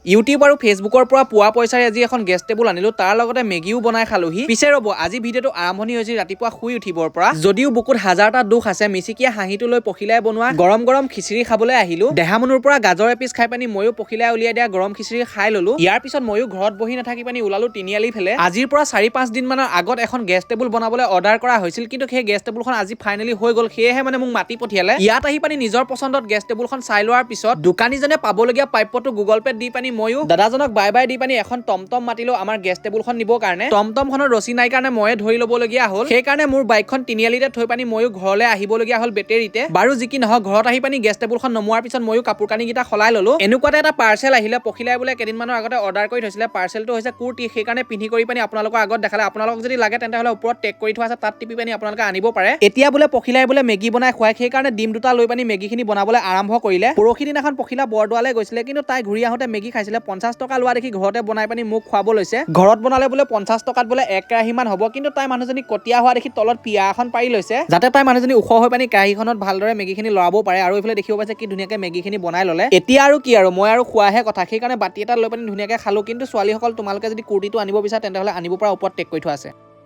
YouTube আৰু ফেচবুকৰ পৰা পোৱা পইচাৰে আজি এখন গেছ টেবুল আনিলো, তাৰ লগতে মেগীও বনাই খালোহি। পিছে ৰ'ব, আজি ভিডিঅ'টো আৰম্ভণি হৈছে ৰাতিপুৱা শুই উঠিবৰ পৰা। যদিও বুকুত হাজাৰটা দুখ আছে, মিচিকিয়া হাঁহিটো লৈ পখিলাই বনোৱা গৰম গৰম খিচিৰি খাবলৈ আহিলো। দেহামনুৰ পৰা গাজৰ এপিচ খাই পানি ময়ো পখিলাই উলিয়াই দিয়া গৰম খিচিৰি খাই ললো। ইয়াৰ পিছত ময়ো ঘৰত বহি নাথাকি পানি ওলালো তিনিআলি ফেলে। আজিৰ পৰা 4-5 দিন মানৰ আগত এখন গেছ টেবুল বনাবলৈ অৰ্ডাৰ কৰা হৈছিল, কিন্তু সেই গেছ টেবুলখন আজি ফাইনেলি হৈ গ'ল। সেয়েহে মানে মোক মাতি পঠিয়ালে। ইয়াত আহি পানি নিজৰ পছন্দত গেছ টেবুলখন চাই লোৱাৰ পিছত দোকানীজনে পাবলগীয়া প্ৰাপ্যটো গুগল পেত দি পানি ময়ো দাদাজনক বাই বাই দি পানি এখন টমটম মাতিলো আমাৰ গেছ টেবুলখন নিবৰ কাৰণে। টমটমখনৰ ৰছী নাই কাৰণে ময়ে ধৰি ল'বলগীয়া হ'ল। সেইকাৰণে মোৰ বাইকখন তিনিআলিতে থৈ পানি ময়ো ঘৰলৈ আহিবলগীয়া হ'ল বেটেৰীতে। বাৰু যি কি নহওক, ঘৰত আহি পানি গেছ টেবুলখন নমোৱাৰ পিছত ময়ো কাপোৰ কানিকেইটা সলাই ল'লো। এনেকুৱাতে এটা পাৰ্চেল আহিলে। পখিলাই বোলে কেইদিনমানৰ আগতে অৰ্ডাৰ কৰি থৈছিলে। পাৰ্চেলটো হৈছে কুৰ্তি, সেইকাৰণে পিন্ধি কৰি পানি আপোনালোকৰ আগত দেখালে। আপোনালোকক যদি লাগে তেন্তে হ'লে ওপৰত টেগ কৰি থোৱা আছে, তাত টিপি পানি আপোনালোকে আনিব পাৰে। এতিয়া বোলে পখিলাই বোলে মেগী বনাই খুৱাই, সেইকাৰণে ডিম দুটা লৈ পানি মেগীখিনি বনাবলৈ আৰম্ভ কৰিলে। পৰহি দিনাখন পখিলা বৰদোৱালৈ গৈছিলে, কিন্তু তাই ঘূৰি আহোঁতে মেগী খাইছিলে। 50 টকা লোৱা দেখি ঘৰতে বনাই পানি মোক খুৱাব লৈছে। ঘৰত বনালে বোলে 50 টকাত বোলে 1 কেৰাহী মান হ'ব, কিন্তু তাই মানুহজনী কটীয়া হোৱা দেখি তলত পিয়া এখন পাৰি লৈছে, যাতে তাই মানুহজনী ওখ হৈ পানি কেৰাহীখনত ভালদৰে মেগীখিনি লৰাব পাৰে। আৰু এইফালে দেখিব পাইছে কি ধুনীয়াকৈ মেগীখিনি বনাই ল'লে। এতিয়া আৰু কি আৰু, মই আৰু খোৱাহে কথা। সেইকাৰণে বাতি এটা লৈ পানি ধুনীয়াকৈ খালো। কিন্তু ছোৱালীসকল, তোমালোকে যদি কুৰ্তিটো আনিব বিচাৰা তেন্তে হ'লে আনিব পৰা, ওপৰত টেগ কৰি থোৱা আছে।